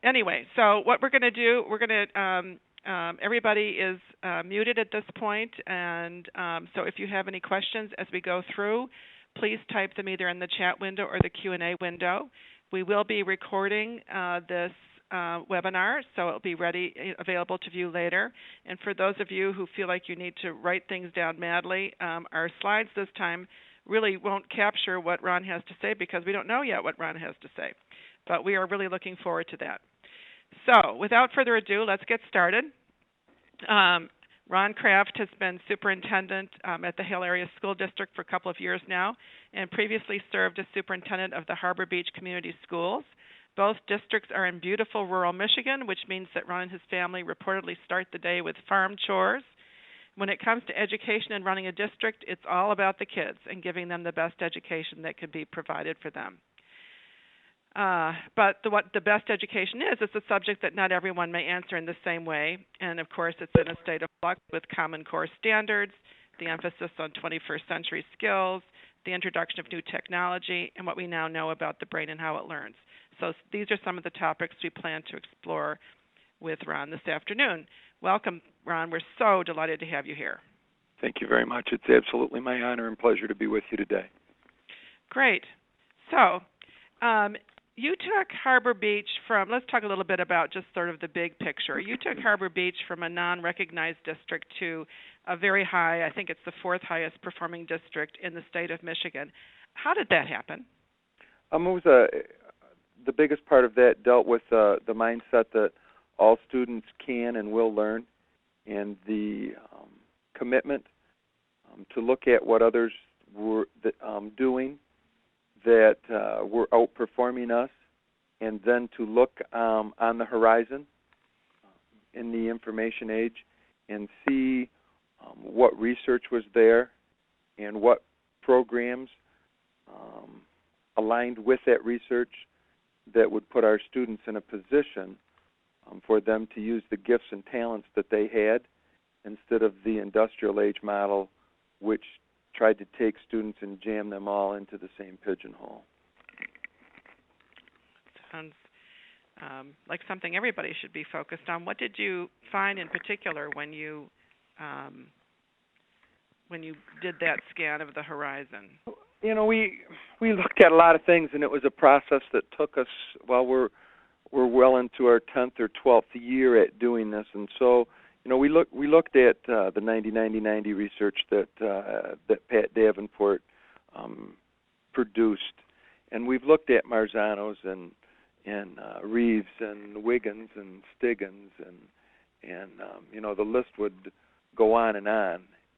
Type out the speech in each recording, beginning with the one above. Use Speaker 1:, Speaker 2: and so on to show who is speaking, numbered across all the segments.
Speaker 1: Anyway, so what we're going to do, everybody is muted at this point, and so if you have any questions as we go through, please type them either in the chat window or the Q&A window. We will be recording this webinar, so it'll be available to view later. And for those of you who feel like you need to write things down madly, our slides this time really won't capture what Ron has to say because we don't know yet what Ron has to say. But we are really looking forward to that. So without further ado, let's get started. Ron Kraft has been superintendent at the Hale Area School District for a couple of years now and previously served as superintendent of the Harbor Beach Community Schools. Both districts are in beautiful rural Michigan, which means that Ron and his family reportedly start the day with farm chores. When it comes to education and running a district, it's all about the kids and giving them the best education that can be provided for them. But what the best education is, it's a subject that not everyone may answer in the same way. And, of course, it's in a state of flux with Common Core standards, the emphasis on 21st century skills, the introduction of new technology, and what we now know about the brain and how it learns. So these are some of the topics we plan to explore with Ron this afternoon. Welcome, Ron. We're so delighted to have you here.
Speaker 2: Thank you very much. It's absolutely my honor and pleasure to be with you today.
Speaker 1: Great. So you took Harbor Beach from, let's talk a little bit about just sort of the big picture. You took Harbor Beach from a non-recognized district to a very high, I think it's the fourth highest performing district in the state of Michigan. How did that happen?
Speaker 2: The biggest part of that dealt with the mindset that all students can and will learn, and the commitment to look at what others were doing that were outperforming us, and then to look on the horizon in the information age and see what research was there and what programs aligned with that research that would put our students in a position for them to use the gifts and talents that they had instead of the industrial age model, which tried to take students and jam them all into the same pigeonhole.
Speaker 1: Sounds like something everybody should be focused on. What did you find in particular when you did that scan of the horizon?
Speaker 2: You know, we looked at a lot of things, and it was a process that took us, we're well into our 10th or 12th year at doing this, and so, you know, we looked at the 90-90-90 research that Pat Davenport produced, and we've looked at Marzano's and Reeves and Wiggins and Stiggins and you know, the list would go on,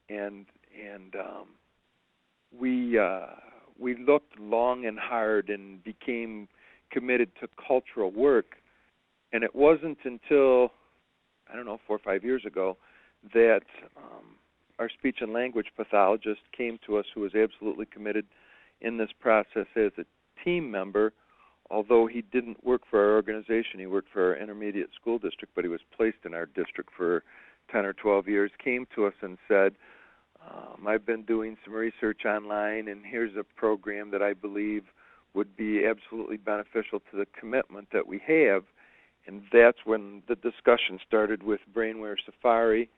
Speaker 2: and we looked long and hard and became committed to cultural work, and it wasn't until, 4 or 5 years ago that our speech and language pathologist came to us, who was absolutely committed in this process as a team member. Although he didn't work for our organization, he worked for our intermediate school district, but he was placed in our district for 10 or 12 years, came to us and said, I've been doing some research online, and here's a program that I believe would be absolutely beneficial to the commitment that we have. And that's when the discussion started with BrainWare Safari.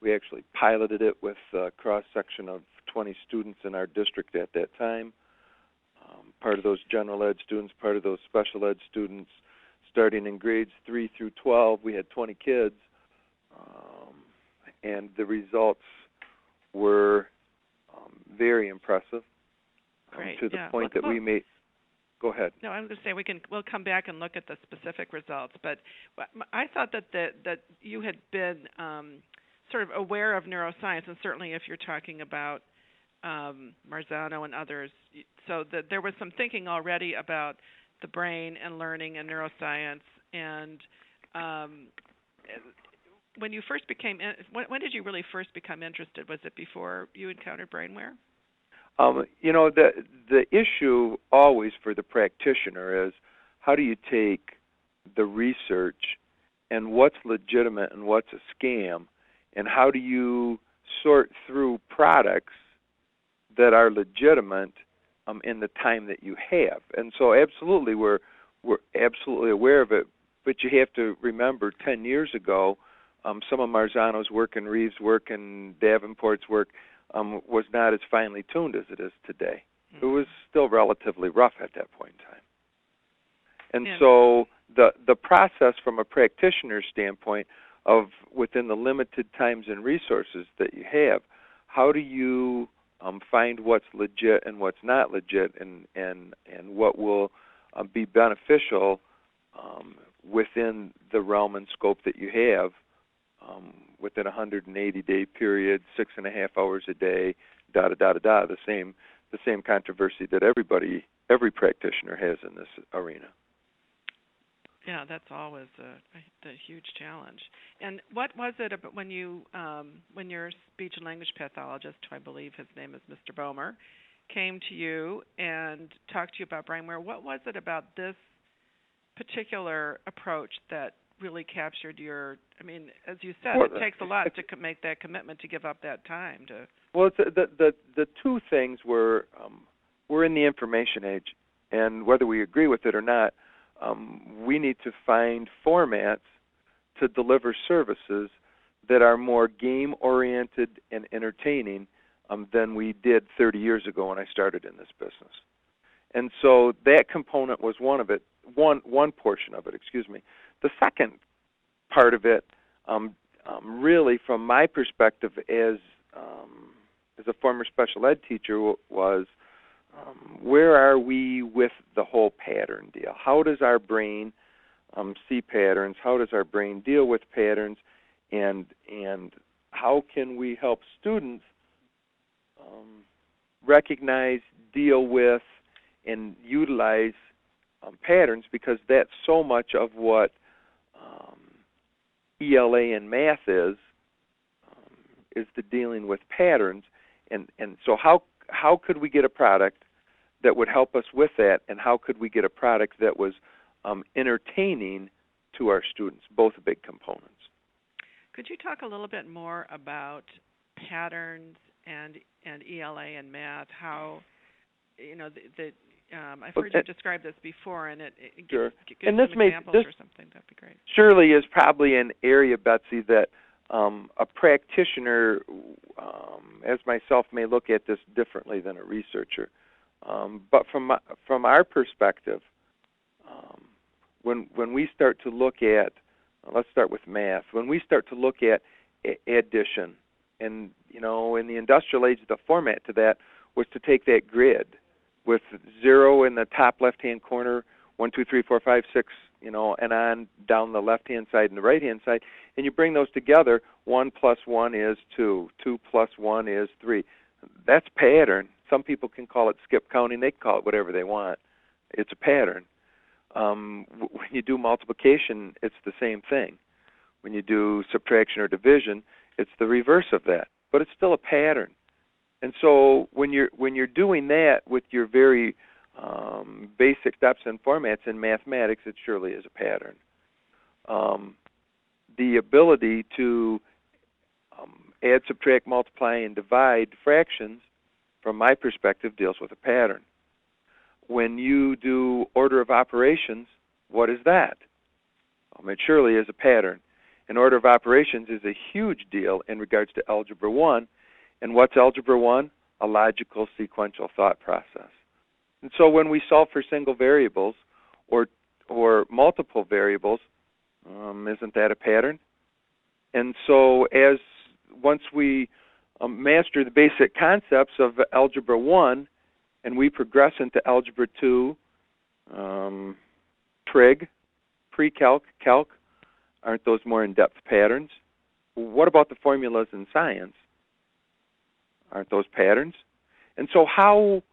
Speaker 2: We actually piloted it with a cross-section of 20 students in our district at that time. Part of those general ed students, part of those special ed students, starting in grades 3 through 12. We had 20 kids, and the results were very impressive.
Speaker 1: Great.
Speaker 2: To the point that we made. Go ahead.
Speaker 1: No, I'm going to say we'll come back and look at the specific results. But I thought that you had been sort of aware of neuroscience, and certainly if you're talking about Marzano and others, so that there was some thinking already about the brain and learning and neuroscience. And when you first when did you really first become interested? Was it before you encountered BrainWare?
Speaker 2: You know, the issue always for the practitioner is how do you take the research and what's legitimate and what's a scam, and how do you sort through products that are legitimate in the time that you have. And so absolutely we're absolutely aware of it, but you have to remember 10 years ago, some of Marzano's work and Reeves' work and Davenport's work was not as finely tuned as it is today. It was still relatively rough at that point in time. And so the process from a practitioner's standpoint of within the limited times and resources that you have, how do you find what's legit and what's not legit, and what will be beneficial within the realm and scope that you have within a 180-day period, 6.5 hours a day, the same controversy that every practitioner has in this arena.
Speaker 1: Yeah, that's always a huge challenge. And what was it about when your speech and language pathologist, who I believe his name is Mr. Bomer, came to you and talked to you about BrainWare? What was it about this particular approach that really captured your? I mean, as you said, it takes a lot to make that commitment to give up that time to.
Speaker 2: Well, the two things were we're in the information age, and whether we agree with it or not, we need to find formats to deliver services that are more game-oriented and entertaining than we did 30 years ago when I started in this business. And so that component was one portion of it, excuse me. The second part of it, really from my perspective as a former special ed teacher, was where are we with the whole pattern deal? How does our brain see patterns? How does our brain deal with patterns? And how can we help students recognize, deal with, and utilize patterns? Because that's so much of what ELA and math is the dealing with patterns. And so how could we get a product that would help us with that, and how could we get a product that was entertaining to our students, both big components.
Speaker 1: Could you talk a little bit more about patterns and ELA and math, how, I've heard you describe this before, and it
Speaker 2: sure.
Speaker 1: gives some examples or something. That'd be great.
Speaker 2: Surely is probably an area, Betsy, that a practitioner, as myself, may look at this differently than a researcher. But from our perspective, when we start to look at, let's start with math. When we start to look at addition, and in the industrial age, the format to that was to take that grid with 0 in the top left-hand corner, 1, 2, 3, 4, 5, 6, and on down the left-hand side and the right-hand side, and you bring those together. 1 plus 1 is 2. 2 plus 1 is 3. That's pattern. Some people can call it skip counting. They can call it whatever they want. It's a pattern. When you do multiplication, it's the same thing. When you do subtraction or division, it's the reverse of that. But it's still a pattern. And so when you're doing that with your very basic steps and formats in mathematics, it surely is a pattern. The ability to add, subtract, multiply, and divide fractions, from my perspective, deals with a pattern. When you do order of operations, what is that? It surely is a pattern. And order of operations is a huge deal in regards to Algebra 1. And what's Algebra 1? A logical sequential thought process. And so when we solve for single variables or multiple variables, isn't that a pattern? And so once we master the basic concepts of Algebra 1 and we progress into Algebra 2, trig, pre-calc, calc, aren't those more in-depth patterns? What about the formulas in science? Aren't those patterns? And so how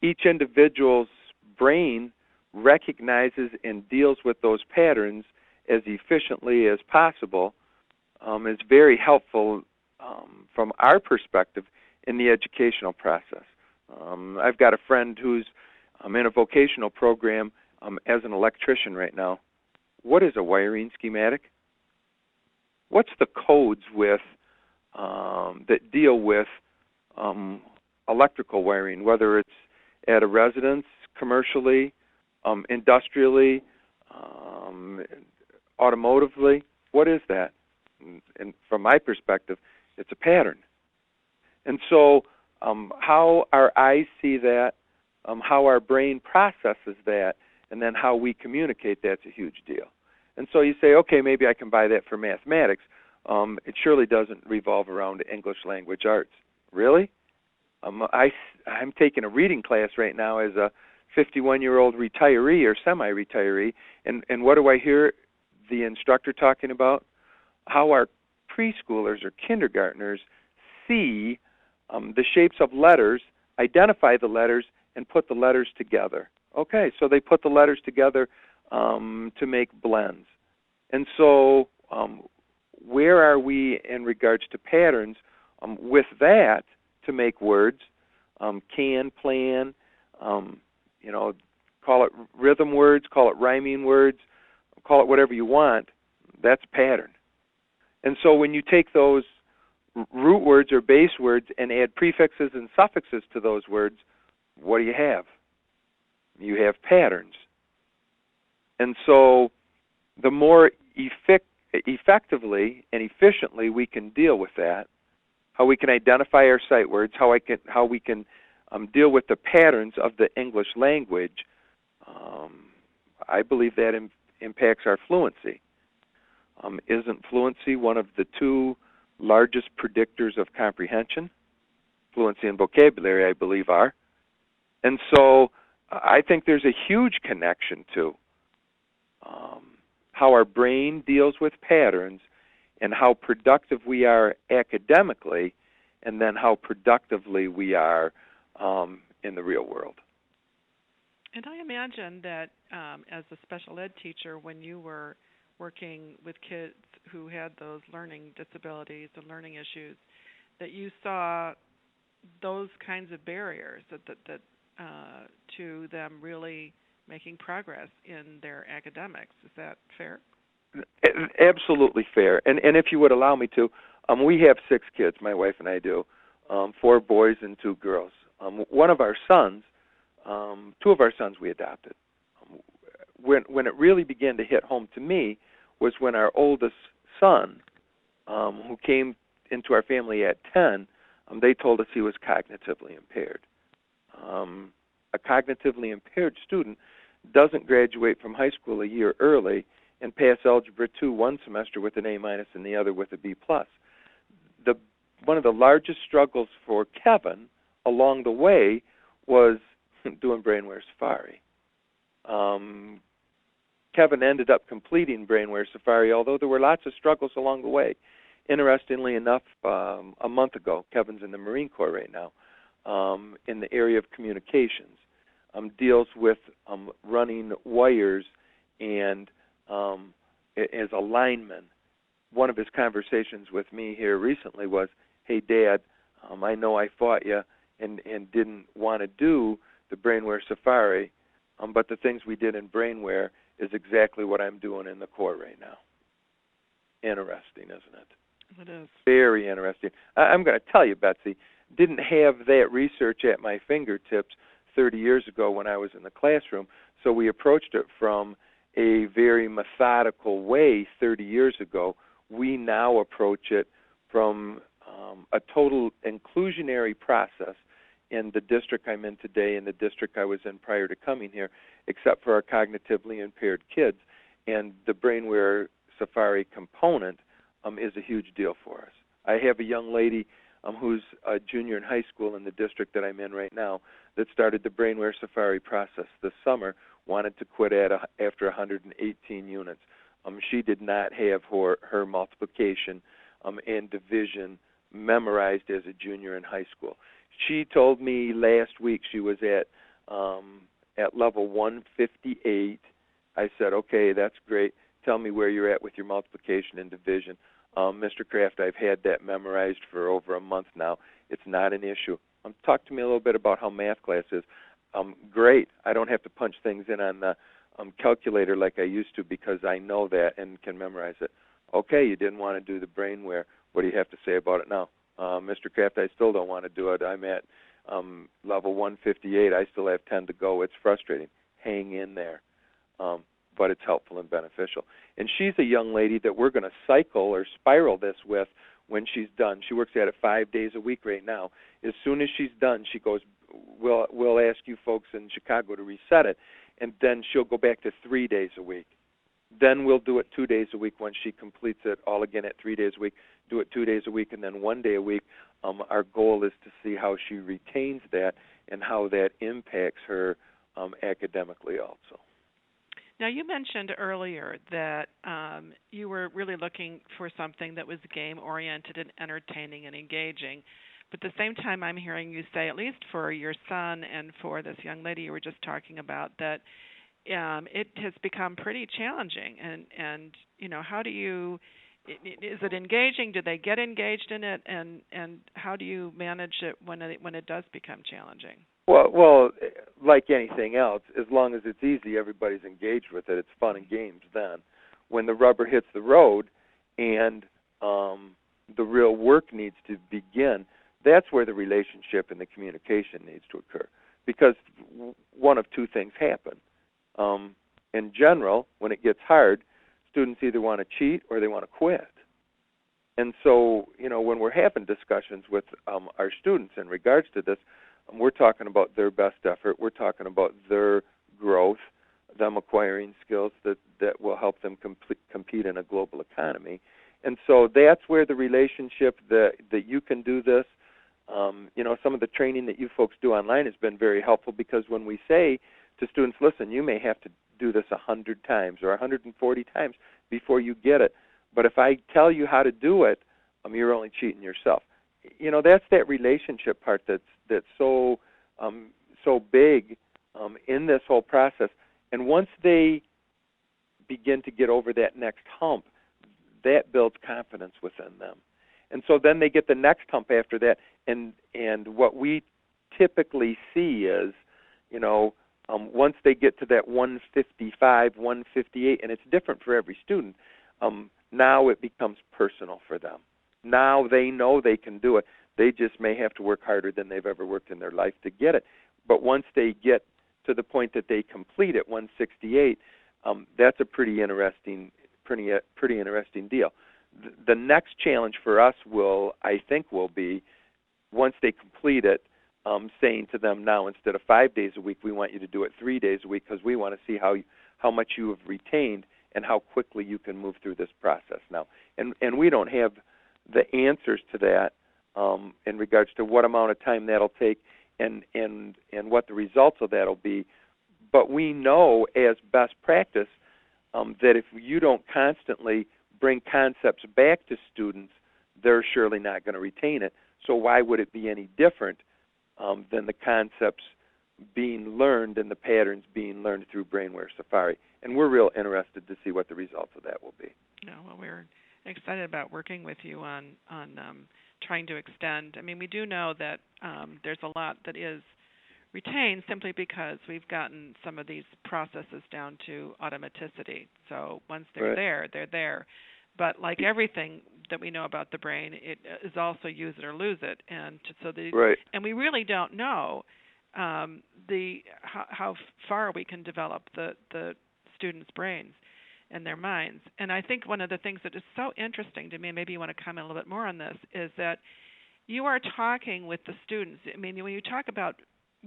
Speaker 2: each individual's brain recognizes and deals with those patterns as efficiently as possible is very helpful from our perspective in the educational process. I've got a friend who's in a vocational program as an electrician right now. What is a wiring schematic? What's the codes with that deal with electrical wiring, whether it's at a residence, commercially, industrially, automotively, what is that? And from my perspective, it's a pattern. And so how our eyes see that, how our brain processes that, and then how we communicate, that's a huge deal. And so you say, okay, maybe I can buy that for mathematics. It surely doesn't revolve around English language arts. Really? I'm taking a reading class right now as a 51-year-old retiree or semi-retiree, and what do I hear the instructor talking about? How our preschoolers or kindergartners see the shapes of letters, identify the letters, and put the letters together. Okay, so they put the letters together to make blends. And so where are we in regards to patterns with that to make words? Can, plan, call it rhythm words, call it rhyming words, call it whatever you want. That's a pattern. And so when you take those root words or base words and add prefixes and suffixes to those words, what do you have? You have patterns. And so the more effectively and efficiently we can deal with that, how we can identify our sight words, how we can deal with the patterns of the English language, I believe that impacts our fluency. Isn't fluency one of the two largest predictors of comprehension? Fluency and vocabulary, I believe, are. And so I think there's a huge connection to how our brain deals with patterns and how productive we are academically, and then how productively we are in the real world.
Speaker 1: And I imagine that as a special ed teacher, when you were working with kids who had those learning disabilities and learning issues, that you saw those kinds of barriers that to them really making progress in their academics. Is that fair?
Speaker 2: Absolutely fair. And if you would allow me to, we have 6 kids, my wife and I do, 4 boys and 2 girls. One of our sons, 2 of our sons we adopted. When it really began to hit home to me was when our oldest son, who came into our family at 10, they told us he was cognitively impaired. A cognitively impaired student doesn't graduate from high school a year early and pass Algebra 2 one semester with an A- and the other with a B+. One of the largest struggles for Kevin along the way was doing BrainWare Safari. Kevin ended up completing BrainWare Safari, although there were lots of struggles along the way. Interestingly enough, a month ago, Kevin's in the Marine Corps right now, in the area of communications, deals with running wires and as a lineman. One of his conversations with me here recently was, hey, Dad, I know I fought you and didn't want to do the BrainWare Safari, but the things we did in BrainWare is exactly what I'm doing in the Corps right now. Interesting, isn't it?
Speaker 1: It is.
Speaker 2: Very interesting. I'm going to tell you, Betsy, didn't have that research at my fingertips 30 years ago when I was in the classroom, so we approached it from a very methodical way 30 years ago. We now approach it from a total inclusionary process in the district I'm in today and the district I was in prior to coming here, except for our cognitively impaired kids. And the BrainWare Safari component is a huge deal for us. I have a young lady who's a junior in high school in the district that I'm in right now that started the BrainWare Safari process this summer, wanted to quit after 118 units. She did not have her multiplication and division memorized as a junior in high school. She told me last week she was at level 158. I said, okay, that's great. Tell me where you're at with your multiplication and division. Mr. Kraft, I've had that memorized for over a month now. It's not an issue. Talk to me a little bit about how math class is. Great. I don't have to punch things in on the calculator like I used to because I know that and can memorize it. Okay, you didn't want to do the BrainWare. What do you have to say about it now? Mr. Kraft, I still don't want to do it. I'm at level 158. I still have 10 to go. It's frustrating. Hang in there. but it's helpful and beneficial. And she's a young lady that we're going to cycle or spiral this with when she's done. She works at it 5 days a week right now. As soon as she's done, she goes, we'll ask you folks in Chicago to reset it, and then she'll go back to 3 days a week. Then we'll do it 2 days a week when she completes it all again at 3 days a week, do it 2 days a week, and then 1 day a week. Our goal is to see how she retains that and how that impacts her academically also.
Speaker 1: Now, you mentioned earlier that you were really looking for something that was game-oriented and entertaining and engaging. But at the same time, I'm hearing you say, at least for your son and for this young lady you were just talking about, that it has become pretty challenging. And you know, how do you, is it engaging? Do they get engaged in it? And how do you manage it when it does become challenging?
Speaker 2: Well, like anything else, as long as it's easy, everybody's engaged with it. It's fun and games then. When the rubber hits the road and the real work needs to begin, that's where the relationship and the communication needs to occur. Because one of two things happen. In general, when it gets hard, students either want to cheat or they want to quit. And so, you know, when we're having discussions with our students in regards to this, we're talking about their best effort. We're talking about their growth, them acquiring skills that will help them compete in a global economy. And so that's where the relationship that you can do this. You know, some of the training that you folks do online has been very helpful, because when we say to students, listen, you may have to do this 100 times or 140 times before you get it. But if I tell you how to do it, you're only cheating yourself. You know, that's that relationship part that's so big in this whole process. And once they begin to get over that next hump, that builds confidence within them. And so then they get the next hump after that. And what we typically see is, you know, once they get to that 155, 158, and it's different for every student, now it becomes personal for them. Now they know they can do it. They just may have to work harder than they've ever worked in their life to get it. But once they get to the point that they complete at 168, that's a pretty interesting deal. The next challenge for us will be, once they complete it, saying to them, now instead of 5 days a week, we want you to do it 3 days a week, because we want to see how much you have retained and how quickly you can move through this process now. And we don't have the answers to that in regards to what amount of time that'll take and what the results of that'll be. But we know as best practice that if you don't constantly bring concepts back to students, they're surely not going to retain it. So why would it be any different than the concepts being learned and the patterns being learned through BrainWare Safari? And we're real interested to see what the results of that will be.
Speaker 1: Yeah, well, we're excited about working with you on trying to extend. I mean, we do know that there's a lot that is retained simply because we've gotten some of these processes down to automaticity. So once they're there, they're there. But like everything that we know about the brain, it is also use it or lose it, and and we really don't know how far we can develop the students' brains and their minds. And I think one of the things that is so interesting to me, and maybe you want to comment a little bit more on this, is that you are talking with the students. I mean, when you talk about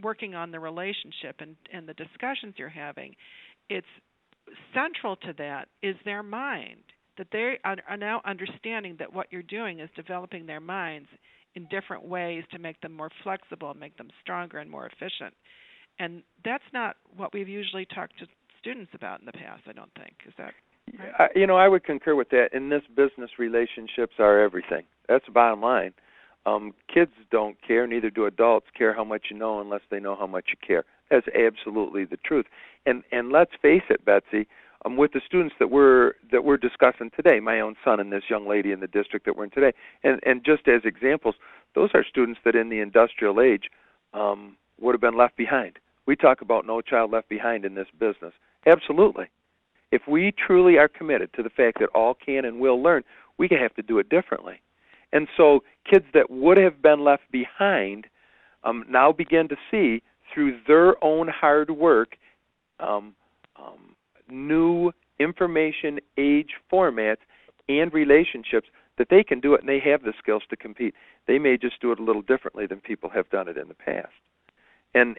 Speaker 1: working on the relationship and the discussions you're having, it's central to that is their mind, that they are now understanding that what you're doing is developing their minds in different ways to make them more flexible, make them stronger and more efficient. And that's not what we've usually talked to students about in the past, I don't think. Is that right?
Speaker 2: You know, I would concur with that. In this business, relationships are everything. That's the bottom line. Kids don't care, neither do adults care how much you know unless they know how much you care. That's absolutely the truth. And let's face it, Betsy, with the students that we're discussing today, my own son and this young lady in the district that we're in today, and just as examples, those are students that in the industrial age would have been left behind. We talk about no child left behind in this business. Absolutely. If we truly are committed to the fact that all can and will learn, we have to do it differently. And so kids that would have been left behind now begin to see through their own hard work new information age formats and relationships, that they can do it and they have the skills to compete. They may just do it a little differently than people have done it in the past. And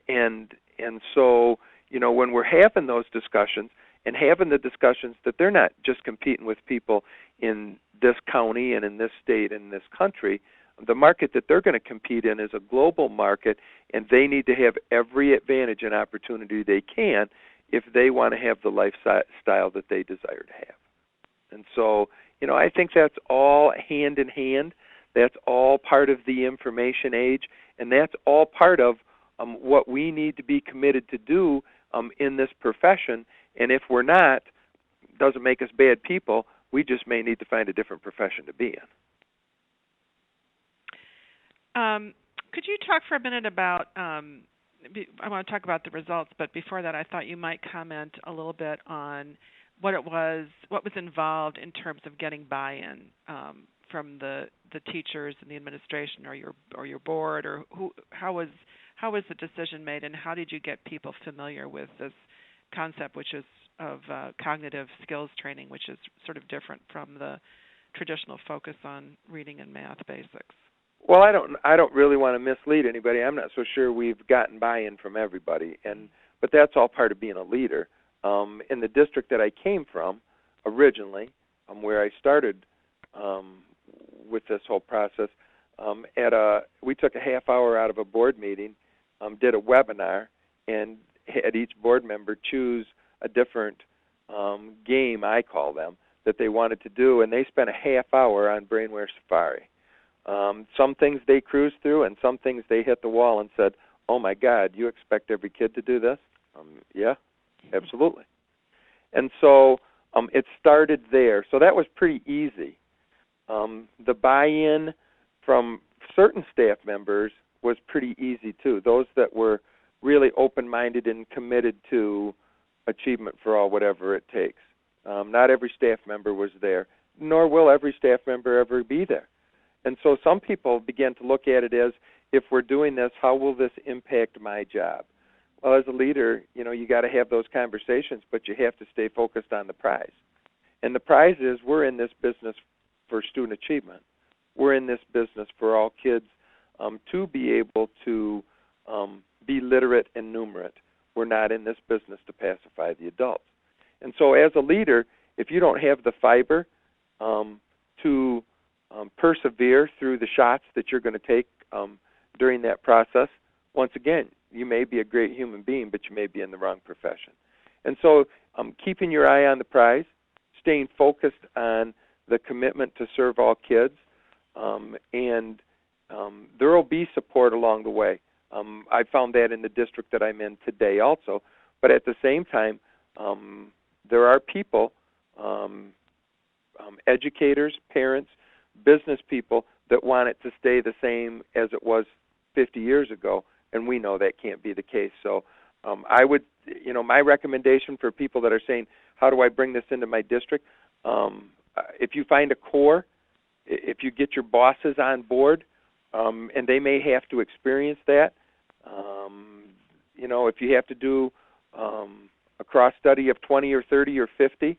Speaker 2: so, when we're having those discussions and having the discussions that they're not just competing with people in this county and in this state and this country, the market that they're going to compete in is a global market, and they need to have every advantage and opportunity they can if they want to have the lifestyle that they desire to have. And so, I think that's all hand in hand. That's all part of the information age, and that's all part of what we need to be committed to do in this profession. And if we're not, it doesn't make us bad people. We just may need to find a different profession to be in.
Speaker 1: Could you talk for a minute about, I want to talk about the results, but before that I thought you might comment a little bit on what was involved in terms of getting buy-in from the teachers and the administration or your board, or how was the decision made, and how did you get people familiar with this concept, which is of cognitive skills training, which is sort of different from the traditional focus on reading and math basics?
Speaker 2: Well, I don't really want to mislead anybody. I'm not so sure we've gotten buy-in from everybody, but that's all part of being a leader. In the district that I came from originally, where I started with this whole process, we took a half hour out of a board meeting, did a webinar, and had each board member choose a different game, I call them, that they wanted to do, and they spent a half hour on BrainWare Safari. Some things they cruised through, and some things they hit the wall and said, "Oh my God, you expect every kid to do this?" Yeah, absolutely. And so it started there. So that was pretty easy. The buy-in from certain staff members was pretty easy too. Those that were really open-minded and committed to achievement for all, whatever it takes. Not every staff member was there, nor will every staff member ever be there. And so some people began to look at it as, if we're doing this, how will this impact my job? Well, as a leader, you got to have those conversations, but you have to stay focused on the prize. And the prize is, we're in this business for student achievement. We're in this business for all kids to be able to be literate and numerate. We're not in this business to pacify the adults. And so as a leader, if you don't have the fiber to persevere through the shots that you're going to take during that process, once again, you may be a great human being, but you may be in the wrong profession. And so keeping your eye on the prize, staying focused on the commitment to serve all kids, and there will be support along the way. I found that in the district that I'm in today also. But at the same time, there are people, educators, parents, business people that want it to stay the same as it was 50 years ago, and we know that can't be the case. So I would, my recommendation for people that are saying, how do I bring this into my district? If you find a core, if you get your bosses on board, and they may have to experience that, if you have to do a cross-study of 20 or 30 or 50,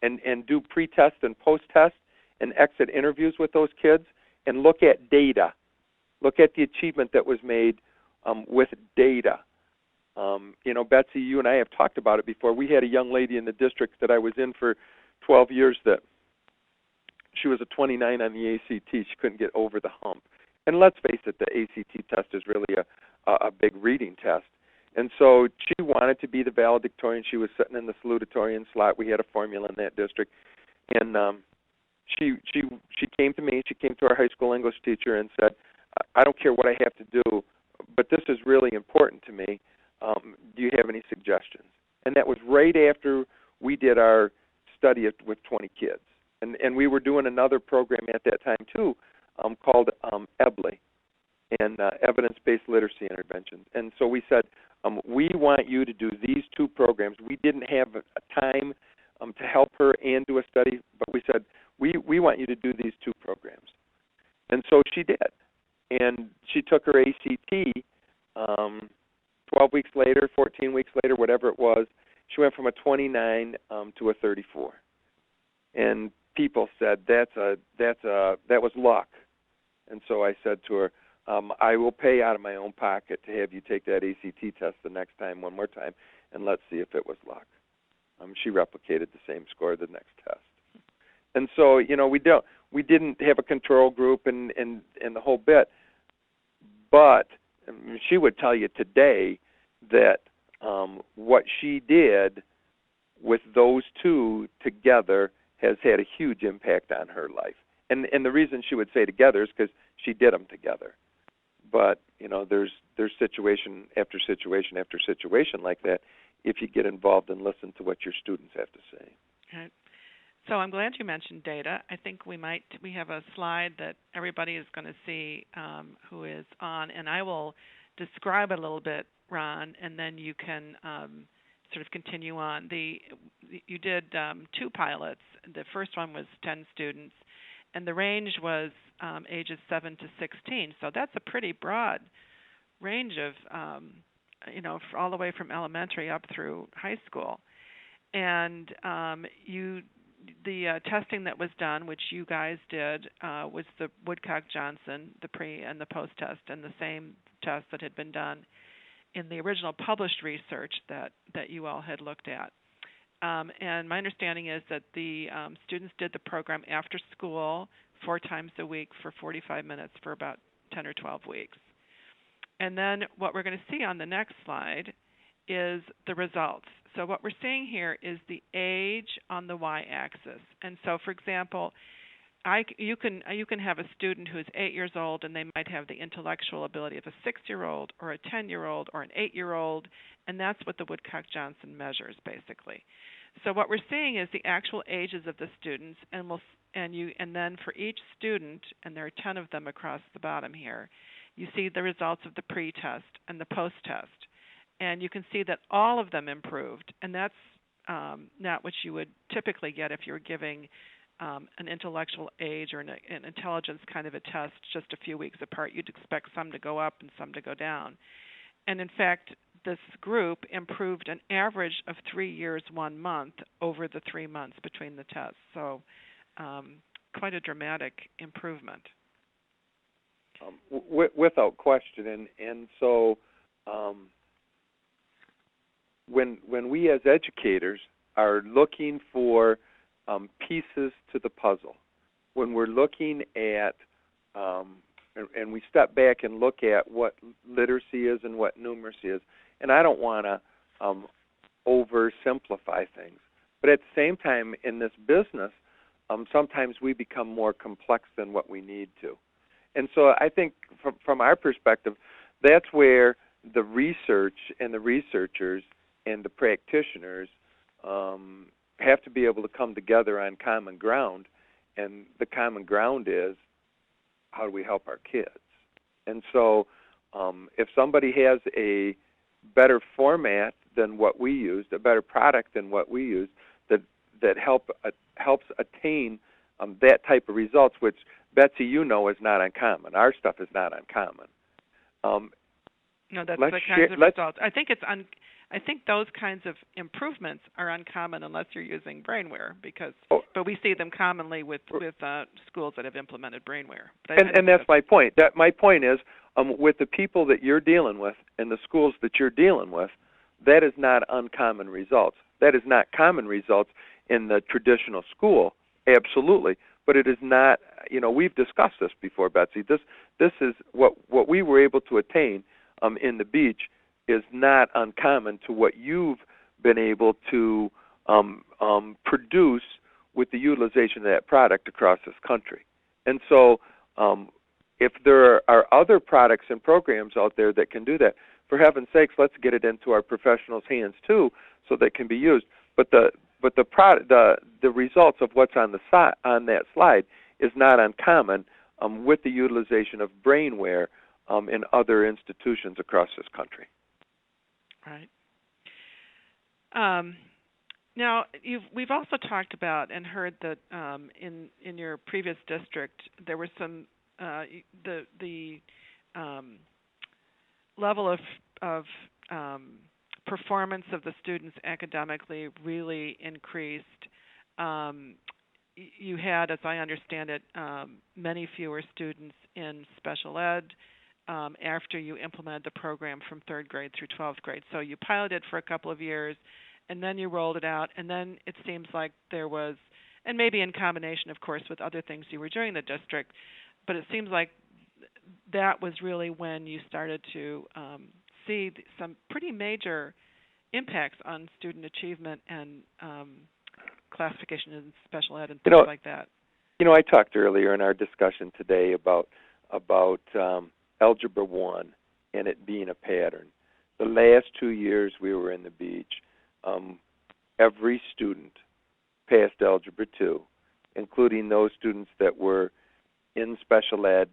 Speaker 2: and do pre-test and post-test and exit interviews with those kids, and look at data. Look at the achievement that was made with data. Betsy, you and I have talked about it before. We had a young lady in the district that I was in for 12 years that she was a 29 on the ACT. She couldn't get over the hump. And let's face it, the ACT test is really a big reading test. And so she wanted to be the valedictorian. She was sitting in the salutatorian slot. We had a formula in that district. And she came to me, she came to our high school English teacher and said, I don't care what I have to do, but this is really important to me. Do you have any suggestions? And that was right after we did our study with 20 kids. And we were doing another program at that time, too, called EBLI, and Evidence-Based Literacy Interventions. And so we said, we want you to do these two programs. We didn't have a time to help her and do a study, but we said, we want you to do these two programs. And so she did. And she took her ACT 12 weeks later, 14 weeks later, whatever it was. She went from a 29 to a 34. And people said that was luck. And so I said to her, I will pay out of my own pocket to have you take that ACT test the next time, one more time, and let's see if it was luck. She replicated the same score the next test. And so, we didn't have a control group and the whole bit. But she would tell you today that what she did with those two together has had a huge impact on her life. And the reason she would say together is because she did them together. But, there's situation after situation after situation like that if you get involved and listen to what your students have to say.
Speaker 1: Right. So I'm glad you mentioned data. I think we have a slide that everybody is going to see who is on, and I will describe it a little bit, Ron, and then you can sort of continue on. You did two pilots. The first one was 10 students, and the range was ages 7 to 16. So that's a pretty broad range of, all the way from elementary up through high school. And the testing that was done, which you guys did, was the Woodcock-Johnson, the pre and the post test, and the same test that had been done in the original published research that you all had looked at. And my understanding is that the students did the program after school 4 times a week for 45 minutes for about 10 or 12 weeks. And then what we're going to see on the next slide is the results. So what we're seeing here is the age on the y-axis. And so, for example, you can have a student who is 8 years old, and they might have the intellectual ability of a 6-year-old or a 10-year-old or an 8-year-old, and that's what the Woodcock-Johnson measures, basically. So what we're seeing is the actual ages of the students, and then for each student, and there are 10 of them across the bottom here, you see the results of the pre-test and the post-test. And you can see that all of them improved, and that's not what you would typically get if you were giving an intellectual age or an intelligence kind of a test just a few weeks apart. You'd expect some to go up and some to go down. And in fact, this group improved an average of 3 years, 1 month over the 3 months between the tests. So quite a dramatic improvement.
Speaker 2: Without question. And so when we as educators are looking for pieces to the puzzle, when we're looking at, and we step back and look at what literacy is and what numeracy is, and I don't want to oversimplify things, but at the same time in this business, sometimes we become more complex than what we need to. And so I think from our perspective, that's where the research and the researchers and the practitioners have to be able to come together on common ground, and the common ground is how do we help our kids? And so if somebody has a better format than what we used, a better product than what we used, that helps attain that type of results, which Betsy, is not uncommon. Our stuff is not uncommon.
Speaker 1: No, that's the kinds of results. I think those kinds of improvements are uncommon unless you're using BrainWare, but we see them commonly with schools that have implemented BrainWare.
Speaker 2: And that's my point. My point is, with the people that you're dealing with and the schools that you're dealing with, that is not uncommon results. That is not common results in the traditional school, absolutely. But it is not. We've discussed this before, Betsy. This is what we were able to attain in the beach is not uncommon to what you've been able to produce with the utilization of that product across this country. And so if there are other products and programs out there that can do that, for heaven's sakes, let's get it into our professionals' hands too so that it can be used. But the results of what's on that slide is not uncommon with the utilization of BrainWare in other institutions across this country.
Speaker 1: Right. Now, we've also talked about and heard that in your previous district there was some the level of performance of the students academically really increased. You had, as I understand it, many fewer students in special ed after you implemented the program from 3rd grade through 12th grade. So you piloted for a couple of years, and then you rolled it out, and then it seems like there was, and maybe in combination, of course, with other things you were doing in the district, but it seems like that was really when you started to see some pretty major impacts on student achievement and classification in special ed and things like that.
Speaker 2: I talked earlier in our discussion today about Algebra 1 and it being a pattern. The last 2 years we were in the beach, every student passed Algebra 2, including those students that were in special ed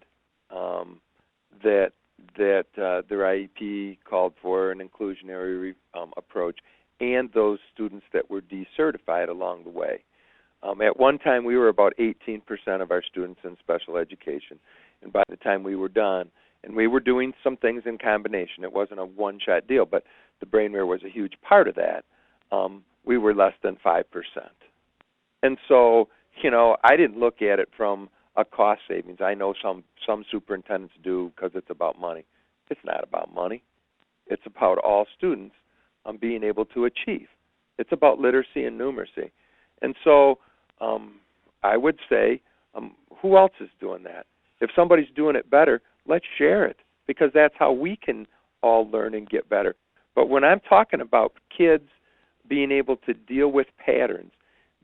Speaker 2: that their IEP called for an inclusionary approach, and those students that were decertified along the way. At one time, we were about 18% of our students in special education, and by the time we were done, and we were doing some things in combination. It wasn't a one-shot deal, but the BrainWare was a huge part of that. We were less than 5%. And so, I didn't look at it from a cost savings. I know some superintendents do because it's about money. It's not about money. It's about all students being able to achieve. It's about literacy and numeracy. And so I would say, who else is doing that? If somebody's doing it better, let's share it, because that's how we can all learn and get better. But when I'm talking about kids being able to deal with patterns,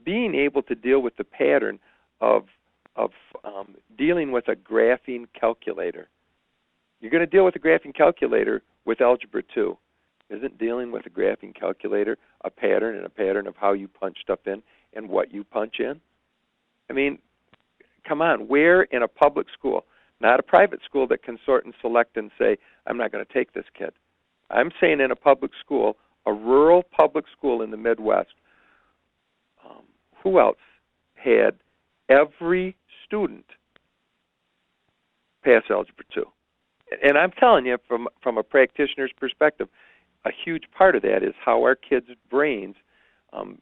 Speaker 2: being able to deal with the pattern of dealing with a graphing calculator. You're going to deal with a graphing calculator with Algebra 2. Isn't dealing with a graphing calculator a pattern, and a pattern of how you punch stuff in and what you punch in? I mean, come on, where in a public school, not a private school that can sort and select and say, I'm not going to take this kid. I'm saying in a public school, a rural public school in the Midwest, who else had every student pass Algebra 2? And I'm telling you, from a practitioner's perspective, a huge part of that is how our kids' brains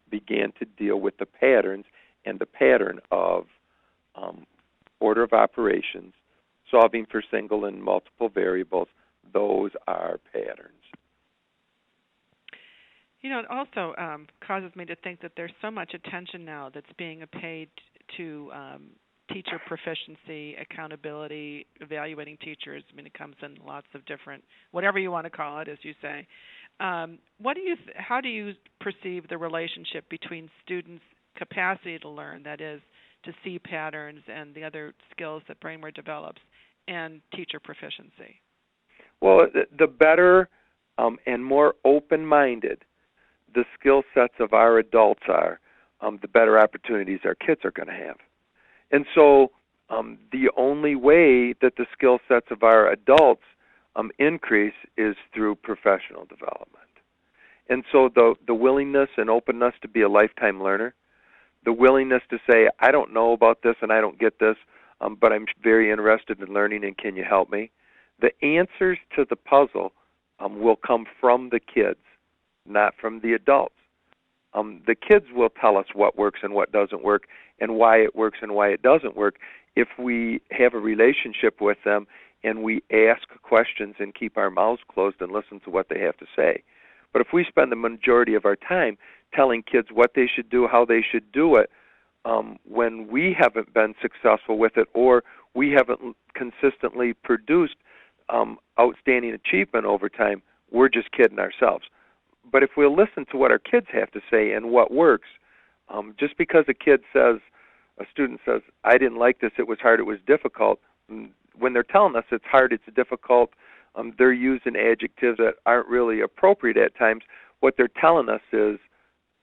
Speaker 2: began to deal with the patterns and the pattern of order of operations, solving for single and multiple variables. Those are patterns.
Speaker 1: It also causes me to think that there's so much attention now that's being paid to teacher proficiency, accountability, evaluating teachers. I mean, it comes in lots of different, whatever you want to call it, as you say. How do you perceive the relationship between students' capacity to learn, that is, to see patterns and the other skills that BrainWare develops, and teacher proficiency?
Speaker 2: Well, the better and more open-minded the skill sets of our adults are, the better opportunities our kids are going to have. And so the only way that the skill sets of our adults increase is through professional development. And so the willingness and openness to be a lifetime learner, the willingness to say, I don't know about this and I don't get this, but I'm very interested in learning, and can you help me? The answers to the puzzle will come from the kids, not from the adults. The kids will tell us what works and what doesn't work, and why it works and why it doesn't work, if we have a relationship with them and we ask questions and keep our mouths closed and listen to what they have to say. But if we spend the majority of our time telling kids what they should do, how they should do it, when we haven't been successful with it, or we haven't consistently produced outstanding achievement over time, we're just kidding ourselves. But if we'll listen to what our kids have to say and what works, just because a student says, I didn't like this, it was hard, it was difficult, when they're telling us it's hard, it's difficult, they're using adjectives that aren't really appropriate at times. What they're telling us is,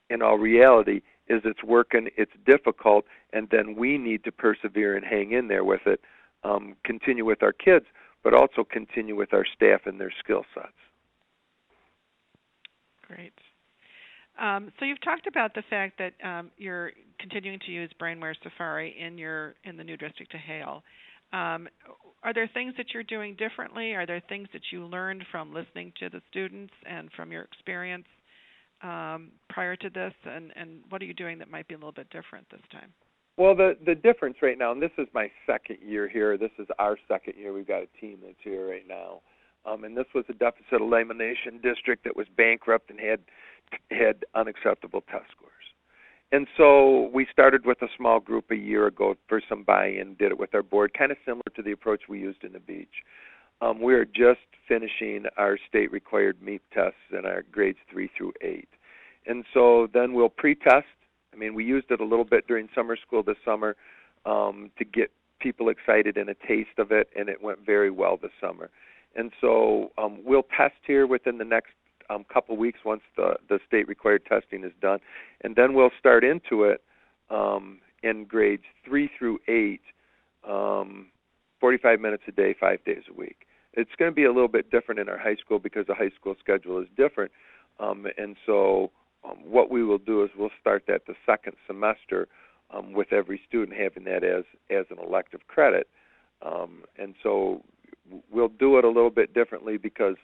Speaker 2: in all reality, is it's working, it's difficult, and then we need to persevere and hang in there with it, continue with our kids, but also continue with our staff and their skill sets.
Speaker 1: Great. So you've talked about the fact that you're continuing to use BrainWare Safari in the new district to Hale. Are there things that you're doing differently? Are there things that you learned from listening to the students and from your experience prior to this? And what are you doing that might be a little bit different this time?
Speaker 2: Well, the difference right now, and this is my second year here. This is our second year. We've got a team that's here right now. And this was a deficit elimination district that was bankrupt and had unacceptable test scores. And so we started with a small group a year ago for some buy-in, did it with our board, kind of similar to the approach we used in the beach. We are just finishing our state-required MEP tests in our grades 3 through 8. And so then we'll pre-test. I mean, we used it a little bit during summer school this summer to get people excited and a taste of it, and it went very well this summer. And so we'll test here within the next couple weeks once the state-required testing is done. And then we'll start into it in grades 3 through 8, 45 minutes a day, 5 days a week. It's going to be a little bit different in our high school because the high school schedule is different. And so what we will do is we'll start that the second semester with every student having that as an elective credit. And so we'll do it a little bit differently because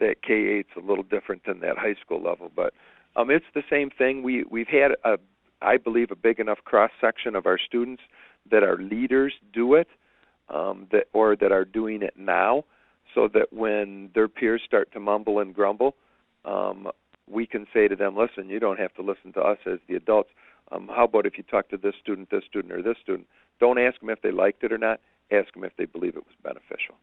Speaker 2: that K-8's a little different than that high school level. But it's the same thing. We've had, I believe, a big enough cross-section of our students that our leaders do it that are doing it now so that when their peers start to mumble and grumble, we can say to them, listen, you don't have to listen to us as the adults. How about if you talk to this student, or this student? Don't ask them if they liked it or not. Ask them if they believe it was beneficial.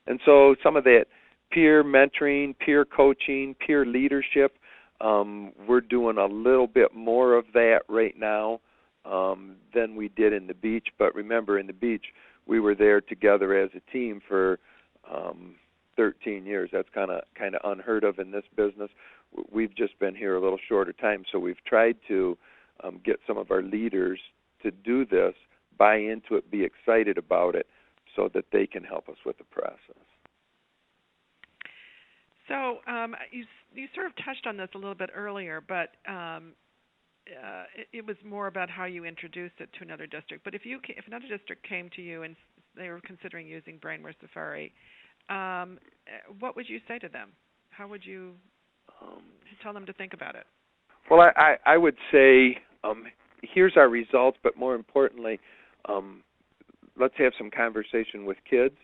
Speaker 2: And so some of that peer mentoring, peer coaching, peer leadership, we're doing a little bit more of that right now than we did in the beach. But remember, in the beach, we were there together as a team for 13 years. That's kind of unheard of in this business. We've just been here a little shorter time, so we've tried to get some of our leaders to do this, buy into it, be excited about it, so that they can help us with the process.
Speaker 1: So you sort of touched on this a little bit earlier, but it was more about how you introduced it to another district. But if another district came to you and they were considering using BrainWare Safari, what would you say to them? How would you tell them to think about it?
Speaker 2: Well, I would say here's our results, but more importantly, let's have some conversation with kids.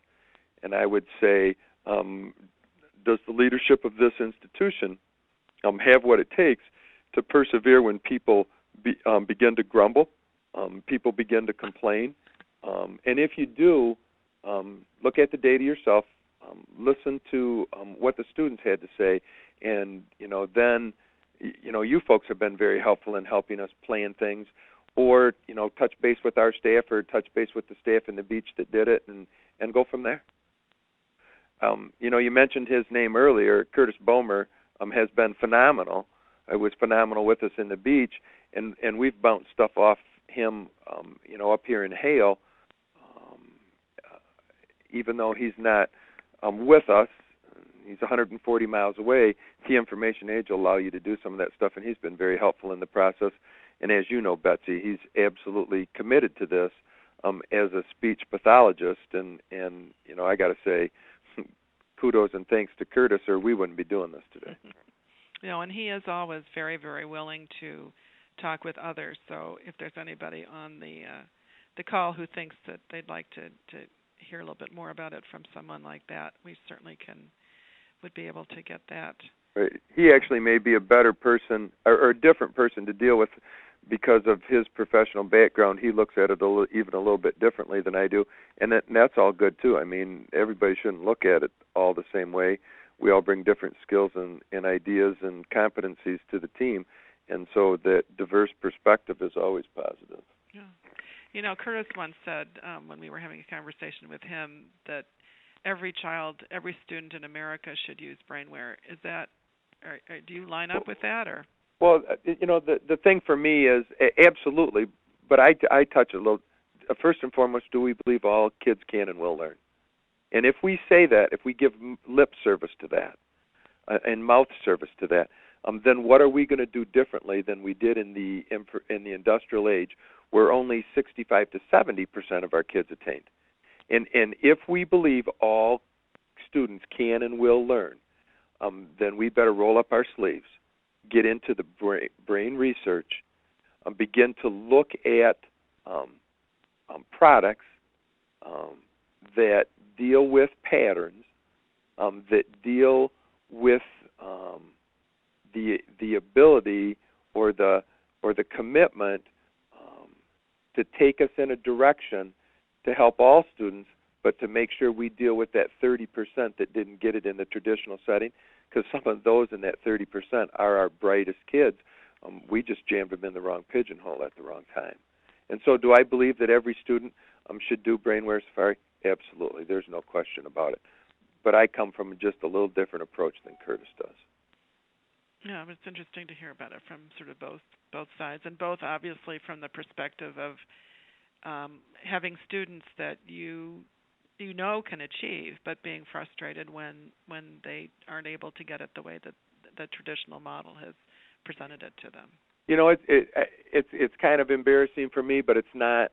Speaker 2: And I would say, does the leadership of this institution have what it takes to persevere when people begin to grumble, people begin to complain? And if you do, look at the data yourself, listen to what the students had to say, and then you folks have been very helpful in helping us plan things, or touch base with our staff or touch base with the staff in the beach that did it, and go from there. You mentioned his name earlier. Curtis Bomer has been phenomenal. It was phenomenal with us in the beach, and we've bounced stuff off him, up here in Hale. Even though he's not with us, he's 140 miles away. The information age will allow you to do some of that stuff, and he's been very helpful in the process. And as you know, Betsy, he's absolutely committed to this as a speech pathologist. And I got to say, kudos and thanks to Curtis, or we wouldn't be doing this today.
Speaker 1: And he is always very, very willing to talk with others. So if there's anybody on the call who thinks that they'd like to hear a little bit more about it from someone like that, we certainly would be able to get that.
Speaker 2: Right. He actually may be a better person or a different person to deal with because of his professional background. He looks at it even a little bit differently than I do, and that's all good too. I mean, everybody shouldn't look at it all the same way. We all bring different skills and ideas and competencies to the team, and so that diverse perspective is always positive.
Speaker 1: Yeah. Curtis once said when we were having a conversation with him that every student in America should use BrainWare. Is that, or do you line up with that, or?
Speaker 2: Well, the thing for me is absolutely, but I touch it a little. First and foremost, do we believe all kids can and will learn? And if we say that, if we give lip service to that and mouth service to that, then what are we going to do differently than we did in the industrial age, where only 65 to 70% of our kids attained? And if we believe all students can and will learn, then we better roll up our sleeves, get into the brain research, begin to look at products that deal with patterns, that deal with the ability or the commitment to take us in a direction to help all students, but to make sure we deal with that 30% that didn't get it in the traditional setting, because some of those in that 30% are our brightest kids. We just jammed them in the wrong pigeonhole at the wrong time. And so do I believe that every student should do BrainWare Safari? Absolutely. There's no question about it. But I come from just a little different approach than Curtis does.
Speaker 1: Yeah, it's interesting to hear about it from sort of both sides, and both obviously from the perspective of having students that you know can achieve, but being frustrated when they aren't able to get it the way that the traditional model has presented it to them.
Speaker 2: You know, it's kind of embarrassing for me, but it's not.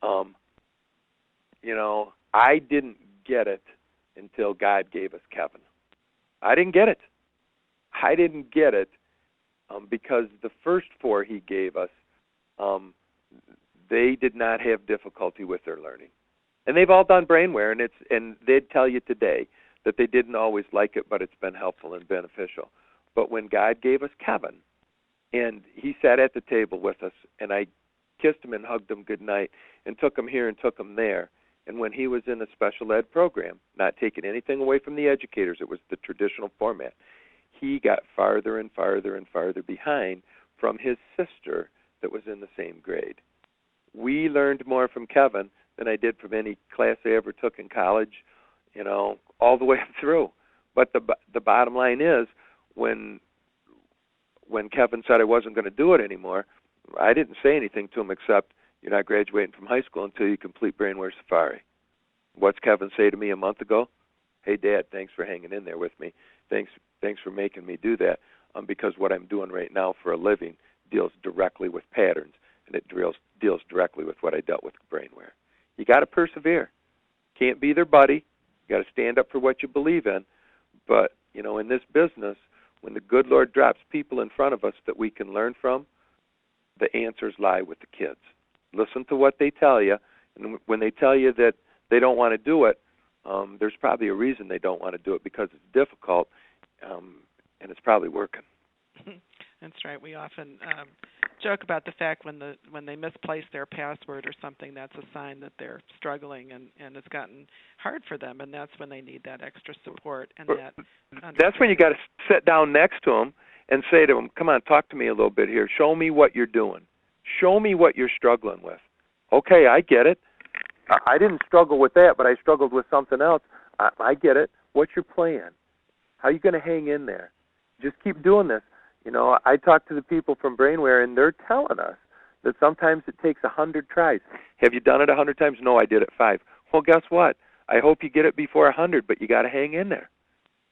Speaker 2: You know, I didn't get it until God gave us Kevin. I didn't get it. I didn't get it because the first four he gave us, they did not have difficulty with their learning. And they've all done BrainWare, and they'd tell you today that they didn't always like it, but it's been helpful and beneficial. But when God gave us Kevin, and he sat at the table with us, and I kissed him and hugged him goodnight and took him here and took him there. And when he was in a special ed program, not taking anything away from the educators, it was the traditional format, he got farther and farther and farther behind from his sister that was in the same grade. We learned more from Kevin than I did from any class I ever took in college, you know, all the way through. But the bottom line is, when Kevin said I wasn't going to do it anymore, I didn't say anything to him except, you're not graduating from high school until you complete BrainWare Safari. What's Kevin say to me a month ago? Hey, Dad, thanks for hanging in there with me. Thanks for making me do that, because what I'm doing right now for a living deals directly with patterns, and it deals directly with what I dealt with BrainWare. You got to persevere. Can't be their buddy. You got to stand up for what you believe in. But, you know, in this business, when the good Lord drops people in front of us that we can learn from, the answers lie with the kids. Listen to what they tell you, and when they tell you that they don't want to do it, there's probably a reason they don't want to do it, because it's difficult, and it's probably working.
Speaker 1: That's right. We often joke about the fact when they misplace their password or something, that's a sign that they're struggling, and it's gotten hard for them, and that's when they need that extra support. And that's
Speaker 2: when you got to sit down next to them and say to them, come on, talk to me a little bit here. Show me what you're doing. Show me what you're struggling with. Okay, I get it. I didn't struggle with that, but I struggled with something else. I get it. What's your plan? How are you going to hang in there? Just keep doing this. You know, I talk to the people from BrainWare, and they're telling us that sometimes it takes 100 tries. Have you done it 100 times? No, I did it 5. Well, guess what? I hope you get it before 100, but you got to hang in there.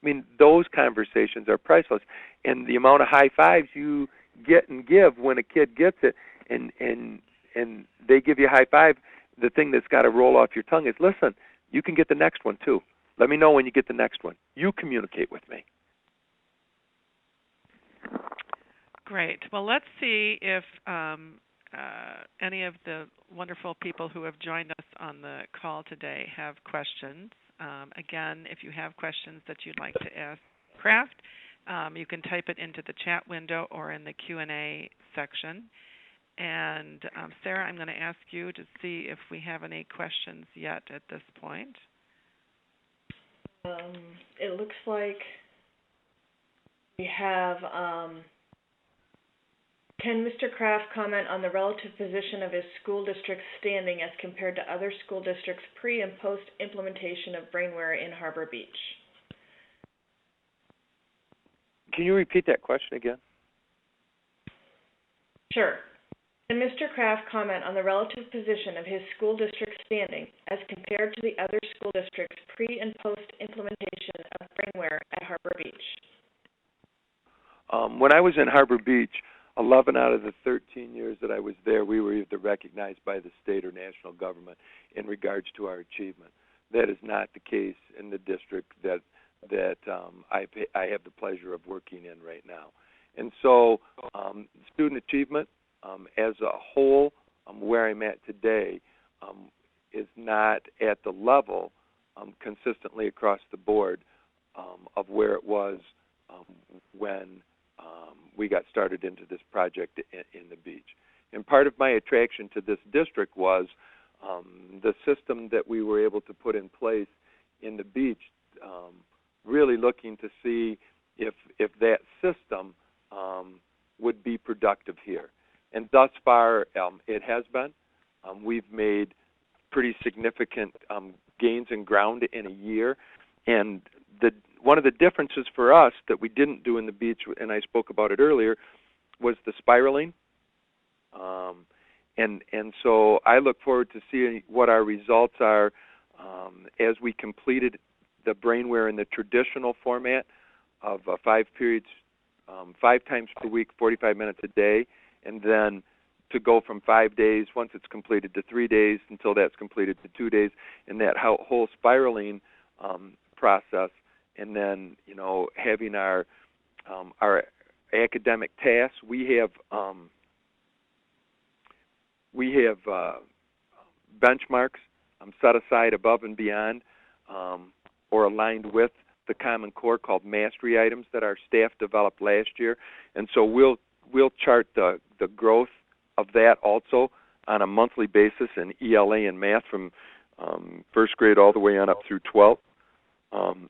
Speaker 2: I mean, those conversations are priceless. And the amount of high fives you get and give when a kid gets it, and they give you a high five, the thing that's got to roll off your tongue is, listen, you can get the next one too. Let me know when you get the next one. You communicate with me.
Speaker 1: Great. Well, let's see if any of the wonderful people who have joined us on the call today have questions. Again, if you have questions that you'd like to ask Kraft, you can type it into the chat window or in the Q&A section. And Sarah, I'm going to ask you to see if we have any questions yet at this point.
Speaker 3: It looks like we have, can Mr. Kraft comment on the relative position of his school district's standing as compared to other school districts pre- and post-implementation of BrainWare in Harbor Beach?
Speaker 2: Can you repeat that question again?
Speaker 3: Sure. Can Mr. Kraft comment on the relative position of his school district's standing as compared to the other school districts pre- and post-implementation of BrainWare at Harbor Beach?
Speaker 2: When I was in Harbor Beach, 11 out of the 13 years that I was there, we were either recognized by the state or national government in regards to our achievement. That is not the case in the district that I have the pleasure of working in right now. And so student achievement as a whole, where I'm at today, is not at the level consistently across the board of where it was when we got started into this project in the beach. And part of my attraction to this district was the system that we were able to put in place in the beach, really looking to see if that system would be productive here. And thus far, it has been. We've made pretty significant gains in ground in a year. And one of the differences for us that we didn't do in the beach, and I spoke about it earlier, was the spiraling. And so I look forward to seeing what our results are as we completed the BrainWare in the traditional format of 5 periods, 5 times per week, 45 minutes a day, and then to go from 5 days, once it's completed, to 3 days, until that's completed, to 2 days, and that whole spiraling process. And then, having our academic tasks, we have benchmarks set aside above and beyond or aligned with the Common Core called mastery items that our staff developed last year. And so we'll chart the growth of that also on a monthly basis in ELA and math from first grade all the way on up through 12th.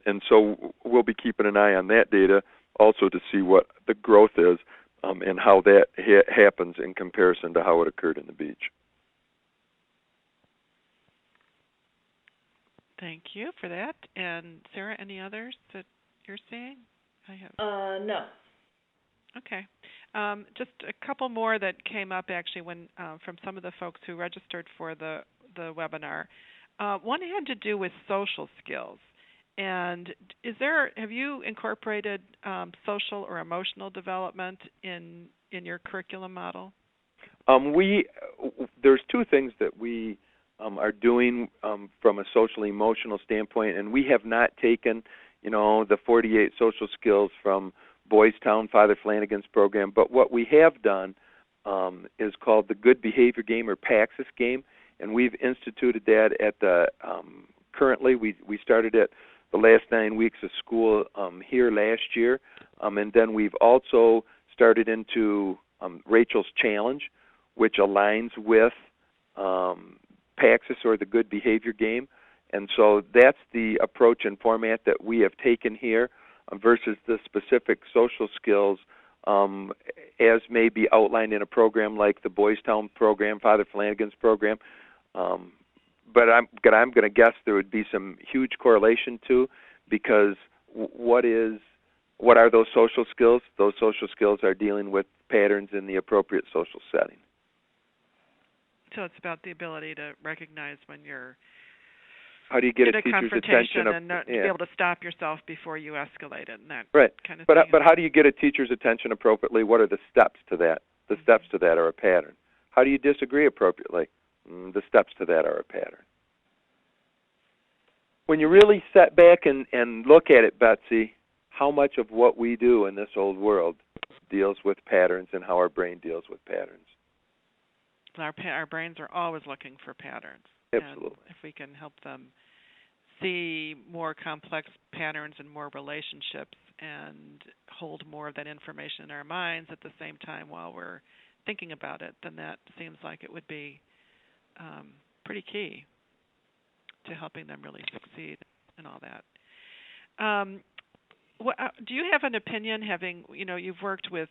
Speaker 2: And so we'll be keeping an eye on that data also to see what the growth is and how that happens in comparison to how it occurred in the beach.
Speaker 1: Thank you for that. And Sarah, any others that you're seeing?
Speaker 3: No.
Speaker 1: Okay. Just a couple more that came up actually when from some of the folks who registered for the webinar. One had to do with social skills. And have you incorporated social or emotional development in your curriculum model?
Speaker 2: There's 2 things that we are doing from a social emotional standpoint, and we have not taken, the 48 social skills from Boys Town, Father Flanagan's program, but what we have done is called the Good Behavior Game or PAXIS game, and we've instituted that at the currently we started it the last 9 weeks of school here last year, and then we've also started into Rachel's Challenge, which aligns with PAXIS or the Good Behavior Game. And so that's the approach and format that we have taken here versus the specific social skills as may be outlined in a program like the Boys Town program, Father Flanagan's program. But I'm going to guess there would be some huge correlation too, because what are those social skills? Those social skills are dealing with patterns in the appropriate social setting.
Speaker 1: So it's about the ability to recognize when you're
Speaker 2: how do you get
Speaker 1: in
Speaker 2: a teacher's
Speaker 1: confrontation
Speaker 2: attention
Speaker 1: and not be able to stop yourself before you escalate it and that kind of
Speaker 2: thing. But how do you get a teacher's attention appropriately? What are the steps to that? The steps to that are a pattern. How do you disagree appropriately? The steps to that are a pattern. When you really sit back and look at it, Betsy, how much of what we do in this old world deals with patterns and how our brain deals with patterns?
Speaker 1: Our brains are always looking for patterns.
Speaker 2: Absolutely.
Speaker 1: And if we can help them see more complex patterns and more relationships and hold more of that information in our minds at the same time while we're thinking about it, then that seems like it would be pretty key to helping them really succeed and all that. Do you have an opinion, having, you've worked with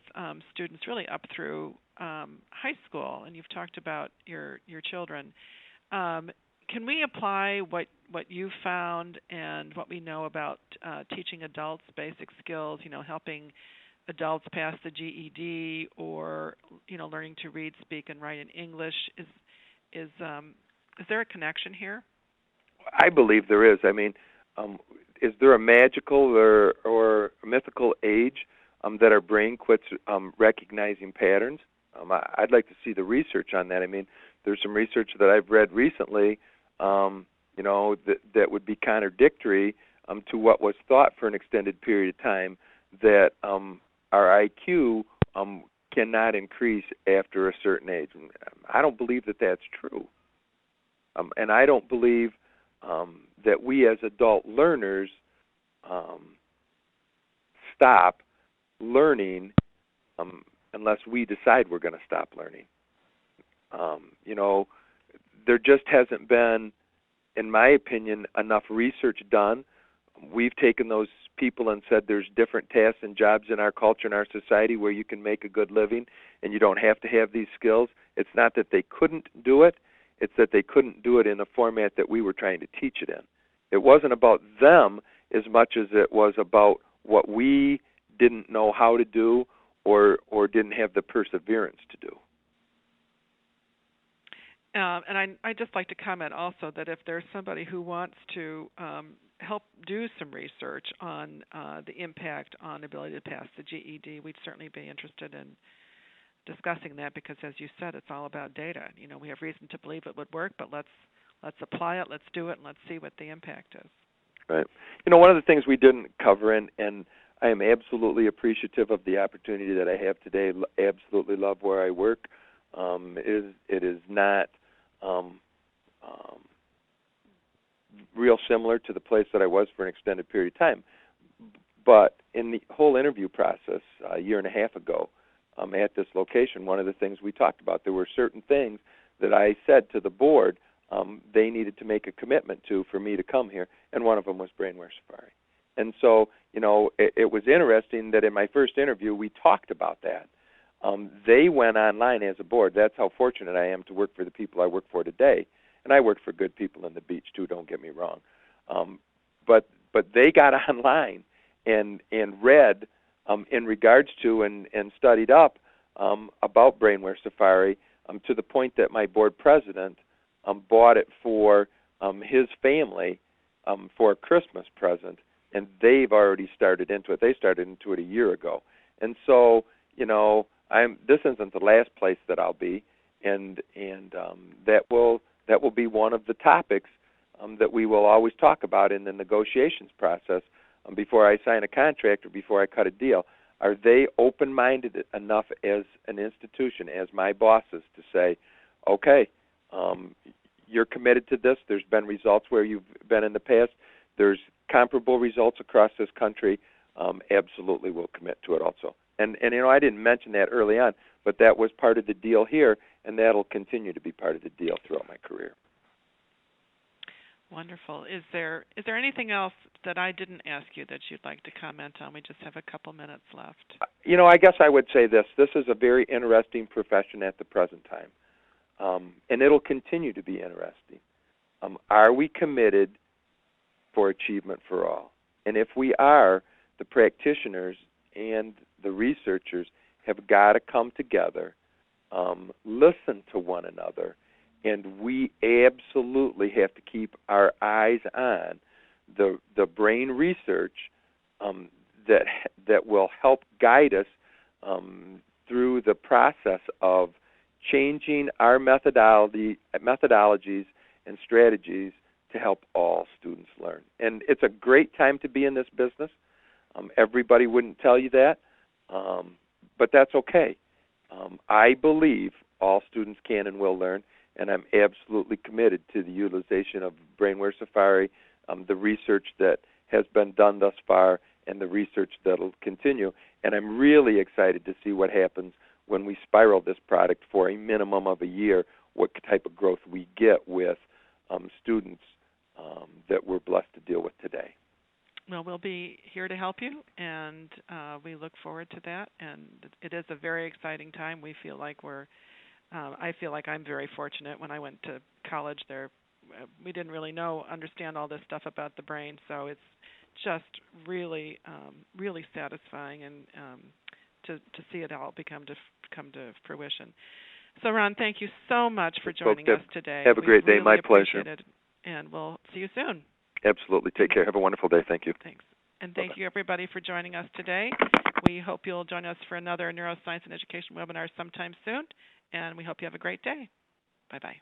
Speaker 1: students really up through high school, and you've talked about your children. Can we apply what you've found and what we know about teaching adults basic skills, helping adults pass the GED or, learning to read, speak, and write in English? Is there a connection here?
Speaker 2: I believe there is. I mean, is there a magical or mythical age that our brain quits recognizing patterns. I'd like to see the research on that. I mean, there's some research that I've read recently, that would be contradictory to what was thought for an extended period of time, that our IQ cannot increase after a certain age. I don't believe that that's true. And I don't believe that we as adult learners stop learning unless we decide we're going to stop learning. There just hasn't been, in my opinion, enough research done. We've taken those people and said there's different tasks and jobs in our culture and our society where you can make a good living and you don't have to have these skills. It's not that they couldn't do it. It's that they couldn't do it in the format that we were trying to teach it in. It wasn't about them as much as it was about what we didn't know how to do or didn't have the perseverance to do.
Speaker 1: And I'd just like to comment also that if there's somebody who wants to help do some research on the impact on ability to pass the GED, we'd certainly be interested in discussing that, because as you said, it's all about data. We have reason to believe it would work, but let's apply it, let's do it, and let's see what the impact is.
Speaker 2: Right. One of the things we didn't cover, and I am absolutely appreciative of the opportunity that I have today, absolutely love where I work, it is not real similar to the place that I was for an extended period of time. But in the whole interview process a year and a half ago at this location, one of the things we talked about, there were certain things that I said to the board they needed to make a commitment to for me to come here, and one of them was BrainWare Safari. And so, it was interesting that in my first interview we talked about that. They went online as a board. That's how fortunate I am to work for the people I work for today. And I work for good people in the beach too, don't get me wrong. But they got online and read in regards to and studied up about BrainWare Safari to the point that my board president bought it for his family for a Christmas present, and they've already started into it. They started into it a year ago. And so, this isn't the last place that I'll be, and that will be one of the topics that we will always talk about in the negotiations process before I sign a contract or before I cut a deal. Are they open-minded enough as an institution, as my bosses, to say, okay, you're committed to this, there's been results where you've been in the past, there's comparable results across this country, absolutely will commit to it also. And I didn't mention that early on, but that was part of the deal here, and that'll continue to be part of the deal throughout my career.
Speaker 1: Wonderful. Is there anything else that I didn't ask you that you'd like to comment on? We just have a couple minutes left.
Speaker 2: I guess I would say this. This is a very interesting profession at the present time, and it'll continue to be interesting. Are we committed for achievement for all? And if we are, the practitioners and the researchers have got to come together, listen to one another, and we absolutely have to keep our eyes on the brain research that will help guide us through the process of changing our methodologies and strategies to help all students learn. And it's a great time to be in this business. Everybody wouldn't tell you that, but that's okay. I believe all students can and will learn, and I'm absolutely committed to the utilization of BrainWare Safari, the research that has been done thus far, and the research that will continue. And I'm really excited to see what happens when we spiral this product for a minimum of a year, what type of growth we get with students that we're blessed to deal with today.
Speaker 1: Well, we'll be here to help you, and we look forward to that. And it is a very exciting time. We feel like I feel like I'm very fortunate. When I went to college there, we didn't really understand all this stuff about the brain, so it's just really, really satisfying and to see it all come to fruition. So, Ron, thank you so much for joining us today.
Speaker 2: Have a great day.
Speaker 1: Really
Speaker 2: My pleasure.
Speaker 1: It, and we'll see you soon.
Speaker 2: Absolutely. Take care. Have a wonderful day. Thank you.
Speaker 1: Thanks. And thank you, everybody, for joining us today. We hope you'll join us for another Neuroscience and Education webinar sometime soon, and we hope you have a great day. Bye-bye.